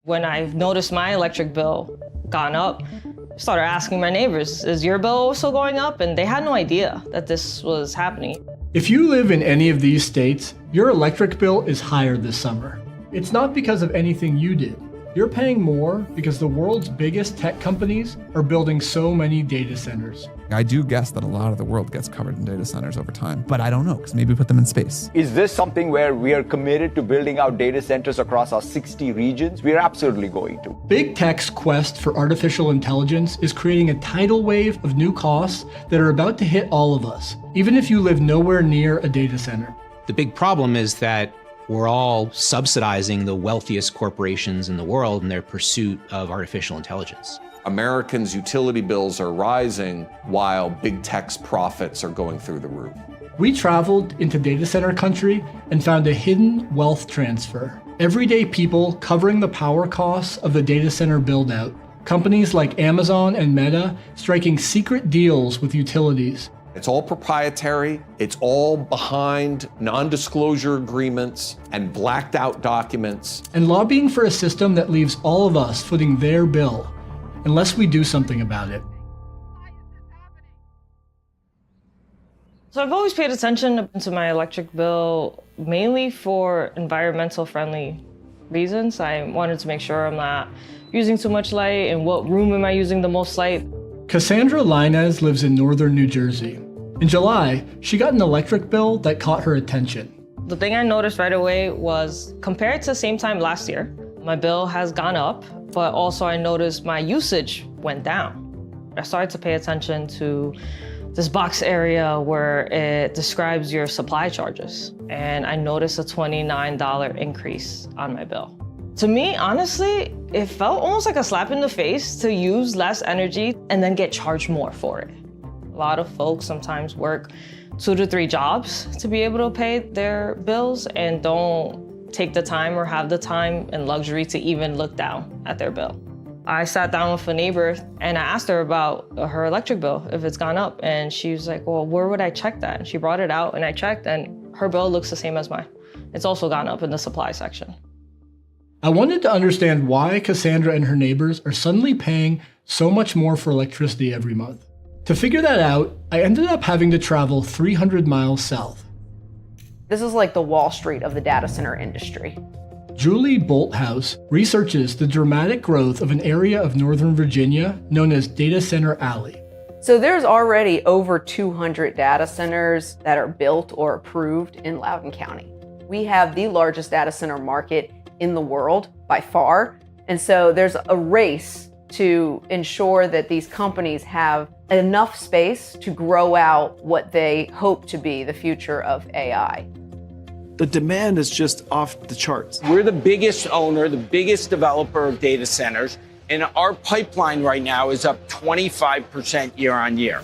When I noticed my electric bill gone up, I started asking my neighbors, is your bill also going up? And they had no idea that this was happening. If you live in any of these states, your electric bill is higher this summer. It's not because of anything you did. You're paying more because the world's biggest tech companies are building so many data centers. I do guess that a lot of the world gets covered in data centers over time, but I don't know, because maybe we put them in space. Is this something where we are committed to building out data centers across our 60 regions? We're absolutely going to. Big tech's quest for artificial intelligence is creating a tidal wave of new costs that are about to hit all of us, even if you live nowhere near a data center. The big problem is that we're all subsidizing the wealthiest corporations in the world in their pursuit of artificial intelligence. Americans' utility bills are rising while big tech's profits are going through the roof. We traveled into data center country and found a hidden wealth transfer. Everyday people covering the power costs of the data center build-out. Companies like Amazon and Meta striking secret deals with utilities. It's all proprietary, it's all behind non-disclosure agreements and blacked out documents. And lobbying for a system that leaves all of us footing their bill, unless we do something about it. So I've always paid attention to my electric bill, mainly for environmental friendly reasons. I wanted to make sure I'm not using too much light, and what room am I using the most light. Cassandra Linez lives in northern New Jersey. In July, she got an electric bill that caught her attention. The thing I noticed right away was, compared to the same time last year, my bill has gone up, but also I noticed my usage went down. I started to pay attention to this box area where it describes your supply charges, and I noticed a $29 increase on my bill. To me, honestly, it felt almost like a slap in the face to use less energy and then get charged more for it. A lot of folks sometimes work 2 to 3 jobs to be able to pay their bills and don't take the time or have the time and luxury to even look down at their bill. I sat down with a neighbor and I asked her about her electric bill, if it's gone up. And she was like, well, where would I check that? And she brought it out and I checked and her bill looks the same as mine. It's also gone up in the supply section. I wanted to understand why Cassandra and her neighbors are suddenly paying so much more for electricity every month. To figure that out, I ended up having to travel 300 miles south. This is like the Wall Street of the data center industry. Julie Bolthouse researches the dramatic growth of an area of Northern Virginia known as Data Center Alley. So there's already over 200 data centers that are built or approved in Loudoun County. We have the largest data center market in the world by far. And so there's a race to ensure that these companies have enough space to grow out what they hope to be the future of AI. The demand is just off the charts. We're the biggest owner, the biggest developer of data centers, and our pipeline right now is up 25% year on year.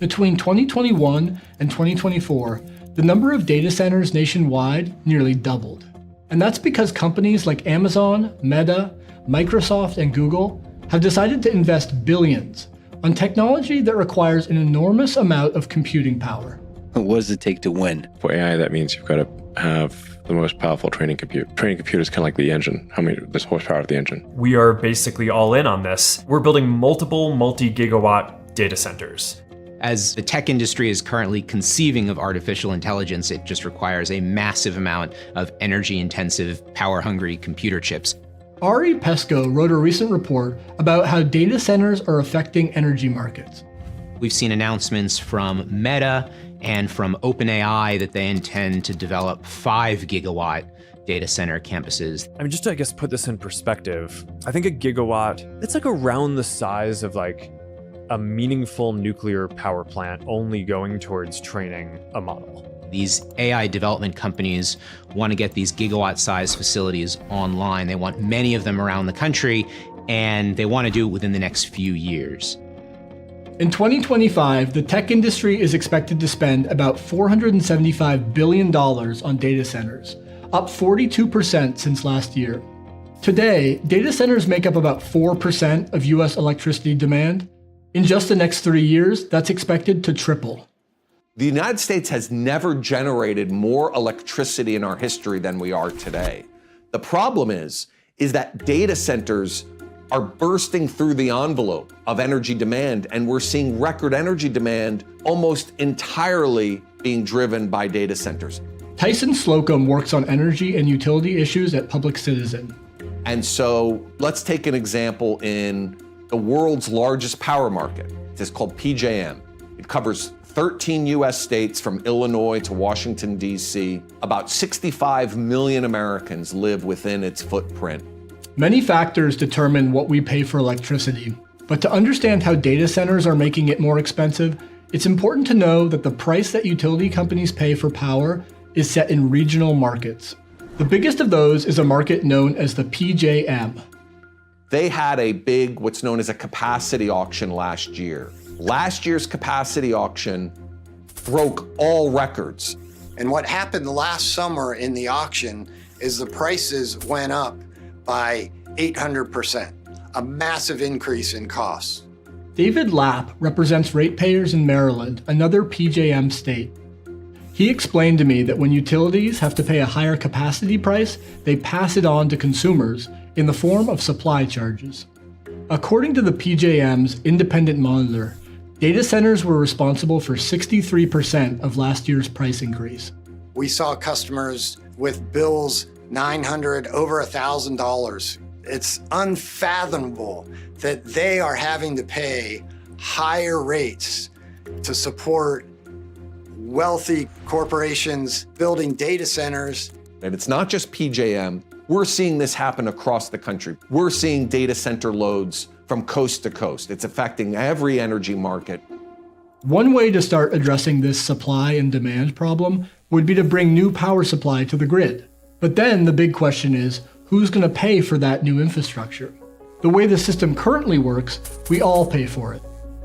Between 2021 and 2024, the number of data centers nationwide nearly doubled. And that's because companies like Amazon, Meta, Microsoft, and Google have decided to invest billions on technology that requires an enormous amount of computing power. What does it take to win? For AI, that means you've got to have the most powerful training compute. Training compute is kind of like the engine. There's horsepower of the engine. We are basically all in on this. We're building multiple multi-gigawatt data centers. As the tech industry is currently conceiving of artificial intelligence, it just requires a massive amount of energy-intensive, power-hungry computer chips. Ari Pesco wrote a recent report about how data centers are affecting energy markets. We've seen announcements from Meta and from OpenAI that they intend to develop 5 gigawatt data center campuses. I mean, just to, I guess, put this in perspective, I think a gigawatt, it's like around the size of like a meaningful nuclear power plant only going towards training a model. These AI development companies want to get these gigawatt-sized facilities online. They want many of them around the country, and they want to do it within the next few years. In 2025, the tech industry is expected to spend about $475 billion on data centers, up 42% since last year. Today, data centers make up about 4% of US electricity demand. In just the next 3 years, that's expected to triple. The United States has never generated more electricity in our history than we are today. The problem is, is that data centers are bursting through the envelope of energy demand, and we're seeing record energy demand almost entirely being driven by data centers. Tyson Slocum works on energy and utility issues at Public Citizen. And so let's take an example in the world's largest power market. It's called PJM. It covers 13 US states from Illinois to Washington, D.C. About 65 million Americans live within its footprint. Many factors determine what we pay for electricity, but to understand how data centers are making it more expensive, it's important to know that the price that utility companies pay for power is set in regional markets. The biggest of those is a market known as the PJM. They had a big, what's known as a capacity auction last year. Last year's capacity auction broke all records. And what happened last summer in the auction is the prices went up by 800%, a massive increase in costs. David Lapp represents ratepayers in Maryland, another PJM state. He explained to me that when utilities have to pay a higher capacity price, they pass it on to consumers in the form of supply charges. According to the PJM's independent monitor, data centers were responsible for 63% of last year's price increase. We saw customers with bills $900, over $1,000. It's unfathomable that they are having to pay higher rates to support wealthy corporations building data centers. And it's not just PJM. We're seeing this happen across the country. We're seeing data center loads from coast to coast. It's affecting every energy market. One way to start addressing this supply and demand problem would be to bring new power supply to the grid. But then the big question is, who's going to pay for that new infrastructure? The way the system currently works, we all pay for it.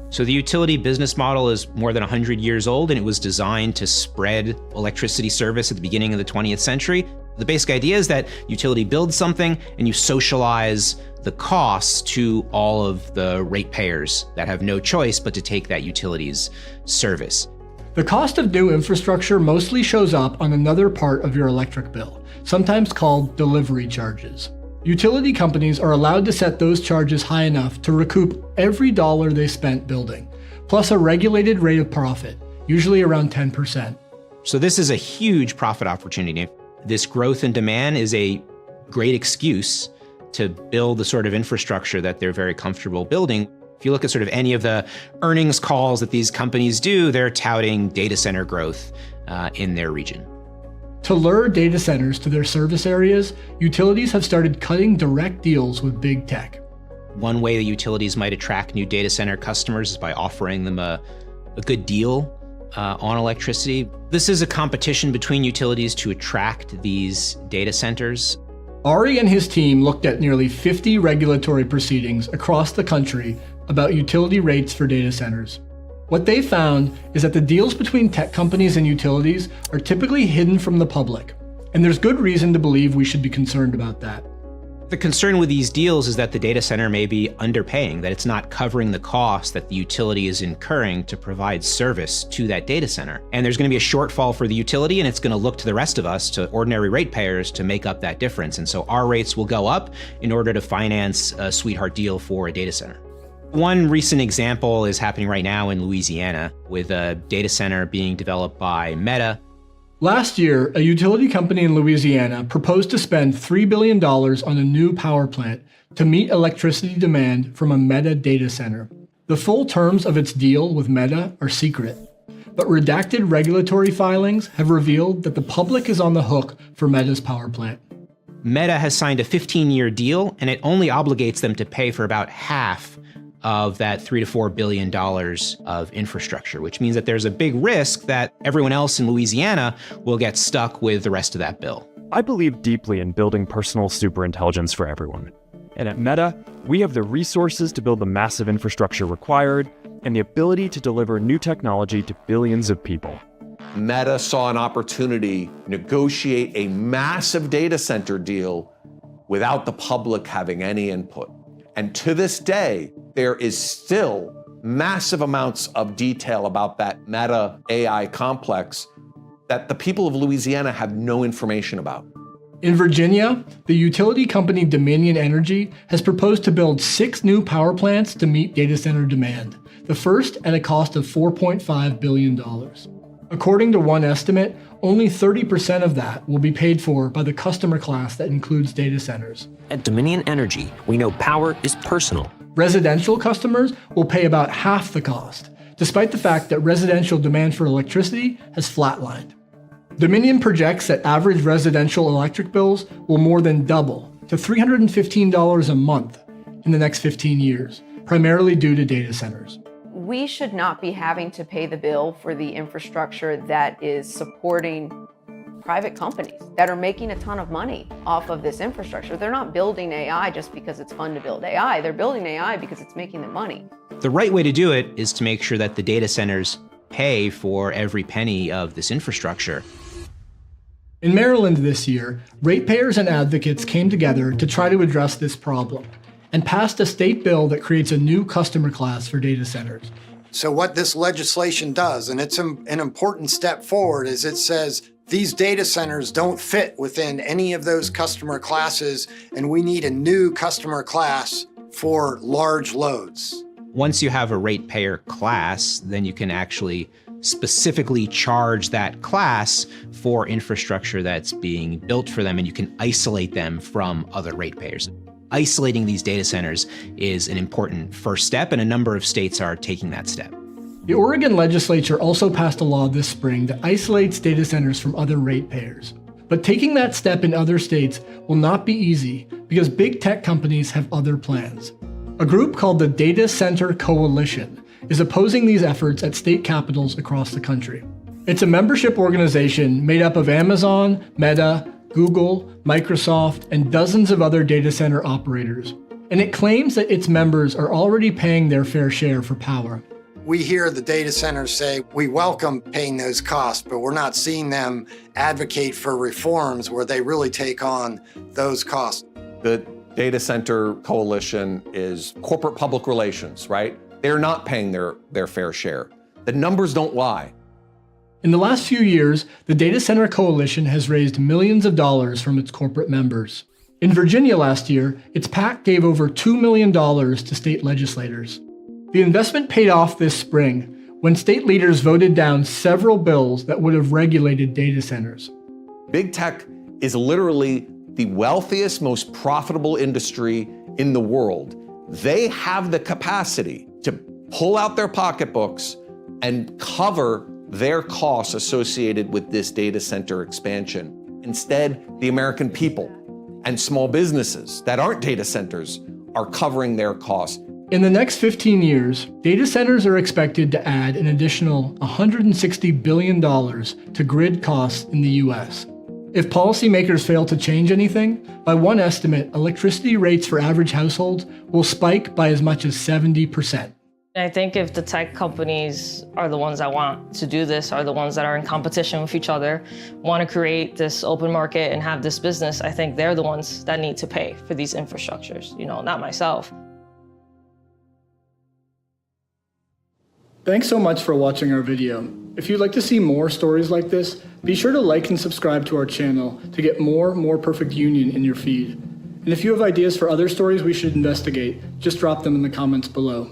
So the utility business model is more than 100 years old, and it was designed to spread electricity service at the beginning of the 20th century. The basic idea is that utility builds something and you socialize the costs to all of the ratepayers that have no choice but to take that utility's service. The cost of new infrastructure mostly shows up on another part of your electric bill, sometimes called delivery charges. Utility companies are allowed to set those charges high enough to recoup every dollar they spent building, plus a regulated rate of profit, usually around 10%. So this is a huge profit opportunity. This growth in demand is a great excuse to build the sort of infrastructure that they're very comfortable building. If you look at sort of any of the earnings calls that these companies do, they're touting data center growth in their region. To lure data centers to their service areas, utilities have started cutting direct deals with big tech. One way that utilities might attract new data center customers is by offering them a good deal on electricity. This is a competition between utilities to attract these data centers. Ari and his team looked at nearly 50 regulatory proceedings across the country about utility rates for data centers. What they found is that the deals between tech companies and utilities are typically hidden from the public, and there's good reason to believe we should be concerned about that. The concern with these deals is that the data center may be underpaying, that it's not covering the cost that the utility is incurring to provide service to that data center. And there's going to be a shortfall for the utility, and it's going to look to the rest of us, to ordinary ratepayers, to make up that difference. And so our rates will go up in order to finance a sweetheart deal for a data center. One recent example is happening right now in Louisiana with a data center being developed by Meta. Last year, a utility company in Louisiana proposed to spend $3 billion on a new power plant to meet electricity demand from a Meta data center. The full terms of its deal with Meta are secret, but redacted regulatory filings have revealed that the public is on the hook for Meta's power plant. Meta has signed a 15-year deal, and it only obligates them to pay for about half of that $3 to $4 billion of infrastructure, which means that there's a big risk that everyone else in Louisiana will get stuck with the rest of that bill. I believe deeply in building personal superintelligence for everyone. And at Meta, we have the resources to build the massive infrastructure required and the ability to deliver new technology to billions of people. Meta saw an opportunity to negotiate a massive data center deal without the public having any input. And to this day, there is still massive amounts of detail about that Meta AI complex that the people of Louisiana have no information about. In Virginia, the utility company Dominion Energy has proposed to build 6 new power plants to meet data center demand, the first at a cost of $4.5 billion. According to one estimate, only 30% of that will be paid for by the customer class that includes data centers. At Dominion Energy, we know power is personal. Residential customers will pay about half the cost, despite the fact that residential demand for electricity has flatlined. Dominion projects that average residential electric bills will more than double to $315 a month in the next 15 years, primarily due to data centers. We should not be having to pay the bill for the infrastructure that is supporting private companies that are making a ton of money off of this infrastructure. They're not building AI just because it's fun to build AI. They're building AI because it's making them money. The right way to do it is to make sure that the data centers pay for every penny of this infrastructure. In Maryland this year, ratepayers and advocates came together to try to address this problem and passed a state bill that creates a new customer class for data centers. So what this legislation does, and it's an important step forward, is it says these data centers don't fit within any of those customer classes, and we need a new customer class for large loads. Once you have a ratepayer class, then you can actually specifically charge that class for infrastructure that's being built for them, and you can isolate them from other ratepayers. Isolating these data centers is an important first step, and a number of states are taking that step. The Oregon legislature also passed a law this spring that isolates data centers from other ratepayers. But taking that step in other states will not be easy because big tech companies have other plans. A group called the Data Center Coalition is opposing these efforts at state capitals across the country. It's a membership organization made up of Amazon, Meta, Google, Microsoft, and dozens of other data center operators. And it claims that its members are already paying their fair share for power. We hear the data centers say, we welcome paying those costs, but we're not seeing them advocate for reforms where they really take on those costs. The Data Center Coalition is corporate public relations, right? They're not paying their fair share. The numbers don't lie. In the last few years, the Data Center Coalition has raised millions of dollars from its corporate members. In Virginia last year, its PAC gave over $2 million to state legislators. The investment paid off this spring when state leaders voted down several bills that would have regulated data centers. Big tech is literally the wealthiest, most profitable industry in the world. They have the capacity to pull out their pocketbooks and cover their costs associated with this data center expansion. Instead, the American people and small businesses that aren't data centers are covering their costs. In the next 15 years, data centers are expected to add an additional $160 billion to grid costs in the US. If policymakers fail to change anything, by one estimate, electricity rates for average households will spike by as much as 70%. I think if the tech companies are the ones that want to do this, are the ones that are in competition with each other, want to create this open market and have this business, I think they're the ones that need to pay for these infrastructures, not myself. Thanks so much for watching our video. If you'd like to see more stories like this, be sure to like and subscribe to our channel to get more Perfect Union in your feed. And if you have ideas for other stories we should investigate, just drop them in the comments below.